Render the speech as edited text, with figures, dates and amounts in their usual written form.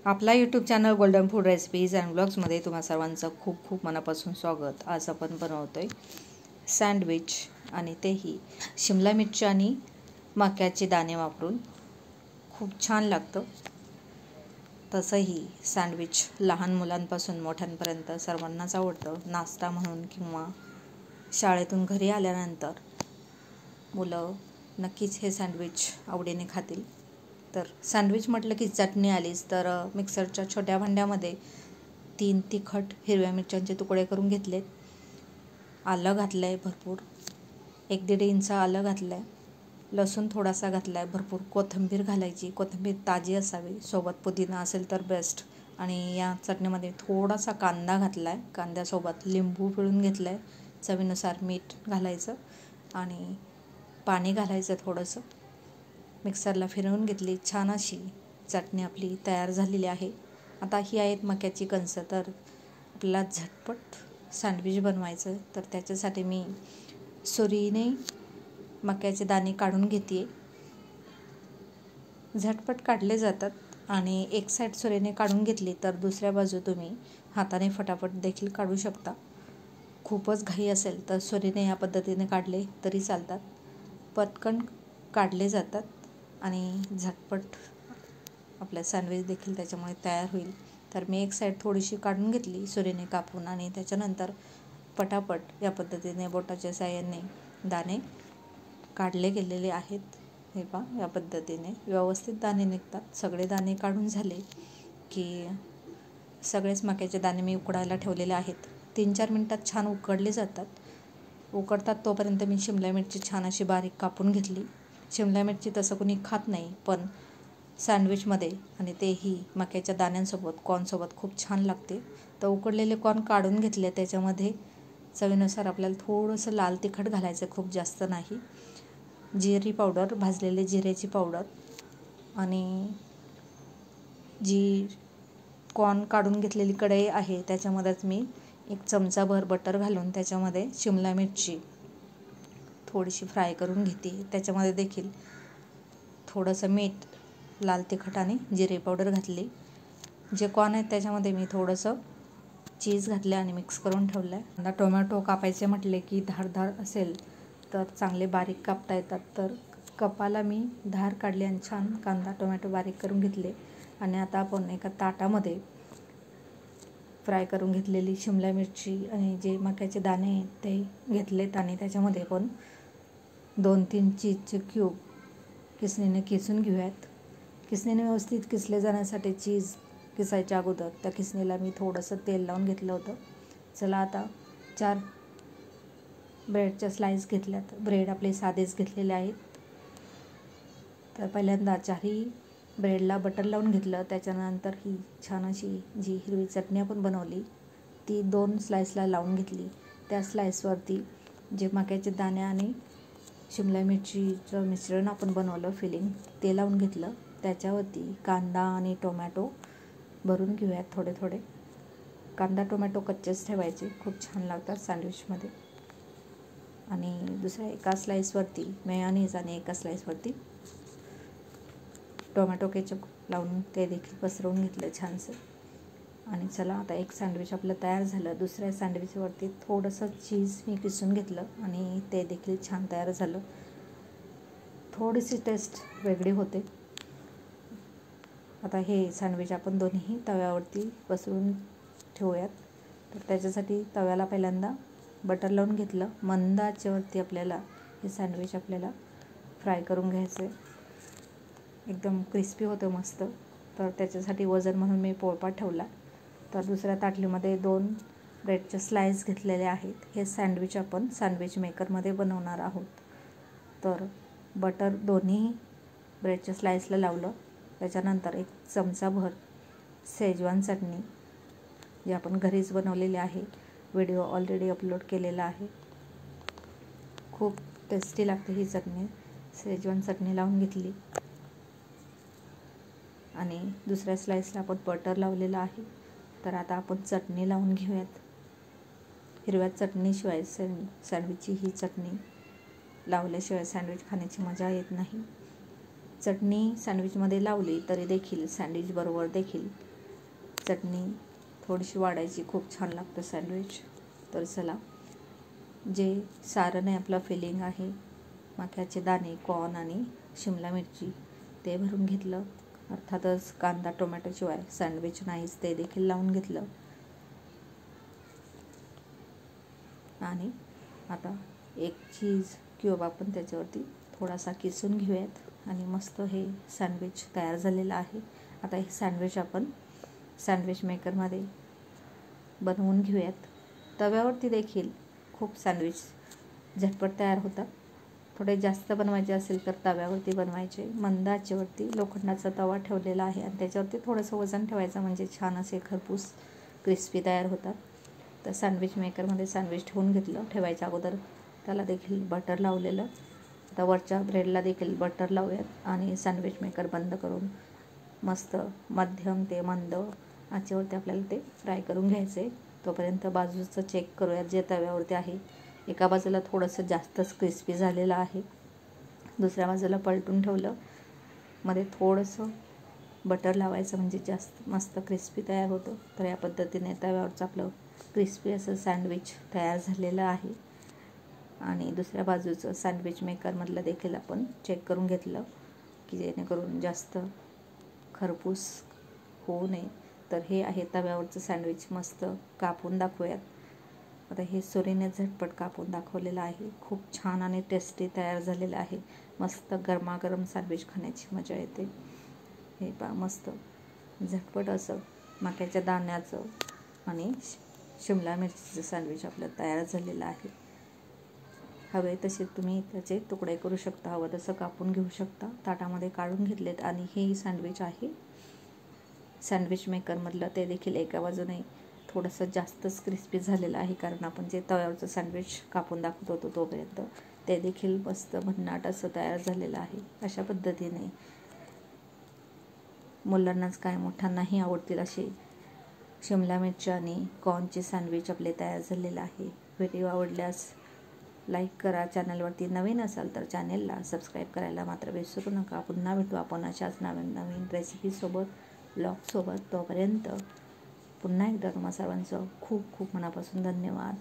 आपला YouTube channel Golden Food Recipes and ब्लॉग्समध्ये तुम्हा सर्वांचं खूप खूप मनापासून स्वागत। आज आपण बनवतोय सँडविच आणि तेही शिमला मिरची आणि मक्याचे दाणे वापरून। खूप छान लागतं। तसंही सँडविच लहान मुलांपासून मोठ्यांपर्यंत सर्वांनाच आवडतं। नाश्ता म्हणून किंवा शाळेतून घरी आल्यानंतर मुलं नक्कीच हे सँडविच आवडीने खातील। तर सँडविच म्हटलं की चटणी आलीच, तर मिक्सरच्या छोट्या भांड्यामध्ये 3 तिखट हिरव्या मिरच्यांचे तुकडे करून घेतलेत। आलं घातलं आहे भरपूर, 1-1.5 इंच आलं घातलं आहे। लसूण थोडासा घातला आहे। भरपूर कोथिंबीर घालायची, कोथिंबीर ताजी असावी, सोबत पुदिना असेल तर बेस्ट। आणि या चटणीमध्ये थोडासा कांदा घातला आहे, कांद्यासोबत लिंबू पिळून घेतलं आहे, चवीनुसार मीठ घालायचं आणि पाणी घालायचं थोडंसं। मिक्सरला फिरवून घेतली, छान अशी चटणी आपली तयार झालेली आहे। आता ही आहेत मक्याची कणसं। तर आपल्याला झटपट सँडविच बनवायचं, तर त्याच्यासाठी मी सुरीने मक्याचे दाणे काढून घेते। झटपट काढले जातात आणि एक साईड सुरीने काढून घेतली तर दुसऱ्या बाजू तुम्ही हाताने फटाफट देखील काढू शकता। खूपच घाई असेल तर सुरीने या पद्धतीने काढले तरी चालतात, पटकन काढले जातात आणि झटपट आपला सँडविच देखील त्याच्यामुळे तयार होईल। तर मी एक साईड थोडीशी काढून घेतली सुरीने कापून आणि त्याच्यानंतर पटापट या पद्धतीने बोटाच्या साहाय्याने दाणे काढले गेलेले आहेत। हे पहा, या पद्धतीने व्यवस्थित दाणे निघतात। सगळे दाणे काढून झाले की सगळेच मक्याचे दाणे मी उकडायला ठेवलेले आहेत। 3-4 मिनटात छान उकडले जातात। उकडतात तोपर्यंत मी शिमला मिरची छान अशी बारीक कापून घेतली। शिमला मिरची तसं कोणी खात नाही, पण सँडविचमध्ये आणि तेही मक्याच्या दाण्यांसोबत कॉर्नसोबत खूप छान लागते। तर उकडलेले कॉर्न काढून घेतले, त्याच्यामध्ये चवीनुसार आपल्याला थोडंसं लाल तिखट घालायचं, खूप जास्त नाही। जिरी पावडर, भाजलेले जिऱ्याची पावडर आणि जी कॉर्न काढून घेतलेली कढई आहे त्याच्यामध्येच मी 1 चमचाभर बटर घालून त्याच्यामध्ये शिमला मिरची थोडीशी फ्राय करून घेते। त्याच्यामध्ये देखील थोडंसं मीठ, लाल तिखट आणि जिरे पावडर घातली। जे कॉर्न आहेत त्याच्यामध्ये मी थोडंसं चीज घातलं आणि मिक्स करून ठेवलं आहे। आता टोमॅटो कापायचे म्हटले की धारदार असेल तर चांगले बारीक कापता येतात। तर कपाला मी धार काढली आणि छान कांदा टोमॅटो बारीक करून घेतले। आणि आता आपण एका ताटामध्ये फ्राय करून घेतलेली शिमला मिरची आणि जे मक्याचे दाणे आहेत ते घेतलेत आणि त्याच्यामध्ये आपण 2-3 चीजचे क्यूब किसणीने किसून घेऊयात। किसणीने व्यवस्थित किसले जाण्यासाठी चीज किसायच्या अगोदर त्या किसणीला मी थोडंसं तेल लावून घेतलं होतं। चला आता 4 ब्रेडच्या स्लाईस घेतल्यात। ब्रेड आपले साधेच घेतलेले आहेत। तर पहिल्यांदा 4ही ब्रेडला बटर लावून घेतलं। त्याच्यानंतर ही छान अशी जी हिरवी चटणी आपण बनवली ती 2 स्लाईसला लावून घेतली। त्या स्लाईसवरती जे मक्याचे दाणे आणि शिमला मिरचीचं मिश्रण आपण बनवलं फिलिंग, ते लावून घेतलं। त्याच्यावरती कांदा आणि टोमॅटो भरून घेऊयात थोडे थोडे। कांदा टोमॅटो कच्चेच ठेवायचे, खूप छान लागतात सँडविचमध्ये। आणि दुसऱ्या एका स्लाईसवरती मेयोनीज आणि एका स्लाईसवरती टोमॅटो केचप लावून ते देखील पसरवून घेतलं छानसं। आणि चला आता एक सँडविच आपलं तयार झालं। दुसऱ्या सँडविचवरती थोडंसं चीज मी किसून घेतलं आणि ते देखील छान तयार झालं। थोडीशी टेस्ट वेगळी होते। आता हे सँडविच आपण दोन्ही तव्यावरती पसरून ठेवूयात। तर त्याच्यासाठी तव्याला पहिल्यांदा बटर लावून घेतलं। मंद आचेवरती आपल्याला हे सँडविच आपल्याला फ्राय करून घ्यायचं आहे। एकदम क्रिस्पी होतं मस्त। तर त्याच्यासाठी वजन म्हणून मी पोळपाट ठेवला। तर दुसऱ्या ताटलीमध्ये 2 ब्रेडच्या स्लाईस घेतलेले आहेत। हे सँडविच आपण सँडविच मेकरमध्ये बनवणार आहोत। तर बटर दोन्ही ब्रेडच्या स्लाईसला लावलं। त्याच्यानंतर 1 चमचाभर शेजवान चटणी जी आपण घरीच बनवलेली आहे, व्हिडिओ ऑलरेडी अपलोड केलेला आहे। खूप टेस्टी लागते ही चटणी। शेजवान चटणी लावून घेतली आणि दुसऱ्या स्लाईसला आपण बटर लावलेलं आहे। तर आता आपण चटणी लावून घेऊयात। हिरव्या चटणीशिवाय सँडविचची ही चटणी लावल्याशिवाय सँडविच खाण्याची मजा येत नाही। चटणी सँडविचमध्ये लावली तरी देखील सँडविच बरोबर देखील चटणी थोडीशी वाढायची, खूप छान लागतं सँडविच. तर चला, जे सारण आहे आपलं फिलिंग आहे, मक्याचे दाणे, कॉर्न आणि शिमला मिरची ते भरून घेतलं. अर्थातच कांदा टोमॅटोशिवाय सँडविच नाहीच, ते देखील लावून घेतलं. आणि आता एक चीज क्यूब आपण त्याच्यावरती थोडासा किसून घेऊयात आणि मस्त हे सँडविच तयार झालेलं आहे. आता हे सँडविच आपण सँडविच मेकरमध्ये बनवून घेऊयात. तव्यावरती देखील खूप सँडविच झटपट तयार होतात. थोडे जास्त बनवायचे असेल तर तव्यावरती बनवायचे. मंद आचेवरती लोखंडाचा तवा ठेवलेला आहे आणि त्याच्यावरती थोडंसं वजन ठेवायचं, म्हणजे छान असे खरपूस क्रिस्पी तयार होतात. तर सँडविच मेकरमध्ये सँडविच ठेवून घेतलं. ठेवायच्या अगोदर त्याला देखील बटर लावलेलं. आता वरच्या ब्रेडला देखील बटर लावूयात आणि सँडविच मेकर बंद करून मस्त मध्यम ते मंद आचेवरती आपल्याला ते फ्राय करून घ्यायचे. तोपर्यंत बाजूचं चेक करूयात जे तव्यावरती आहे. एका बाजूला थोडंसं जास्तच क्रिस्पी झालेलं आहे, दुसऱ्या बाजूला पलटून ठेवलं. मध्ये थोडंसं बटर लावायचं, म्हणजे जास्त मस्त क्रिस्पी तयार होतं. तर या पद्धतीने तव्यावरचं आपलं क्रिस्पी असं सँडविच तयार झालेलं आहे. आणि दुसऱ्या बाजूचं सँडविच मेकरमधलं देखील आपण चेक करून घेतलं, की जेणेकरून जास्त खरपूस होऊ नये. तर हे आहे तव्यावरचं सँडविच. मस्त कापून दाखवूयात. आता हे सुरीने झटपट कापून दाखवलेलं आहे. खूप छान आणि टेस्टी तयार झालेलं आहे. मस्त गरमागरम सँडविच खाण्याची मजा येते. हे पहा, मस्त झटपट असं मक्याच्या दाण्याचं आणि शिमला मिरचीचं सँडविच आपलं तयार झालेलं आहे. हवे तसे तुम्ही त्याचे तुकडे करू शकता, हवं तसं कापून घेऊ शकता. ताटामध्ये काढून घेतलेत आणि हे सँडविच आहे सँडविच मेकरमधलं. ते देखील एका बाजूने थोडंसं जास्तच क्रिस्पी झालेलं आहे, कारण आपण जे तव्यावरचं सँडविच कापून दाखवत होतो तोपर्यंत. ते देखील मस्त भन्नाट असं तयार झालेलं आहे. अशा पद्धतीने मुलांनाच काय मोठ्यांनाही आवडतील असे शिमला मिरची आणि कॉर्नचे सँडविच आपले तयार झालेलं आहे. व्हिडिओ आवडल्यास लाईक करा. चॅनलवरती नवीन असाल तर चॅनेलला सबस्क्राईब करायला मात्र विसरू नका. पुन्हा भेटू आपण अशाच नवीन रेसिपीसोबत, ब्लॉगसोबत. तोपर्यंत पुन्हा एकदा तुम्हा सर्वांचं खूप खूप मनापासून धन्यवाद.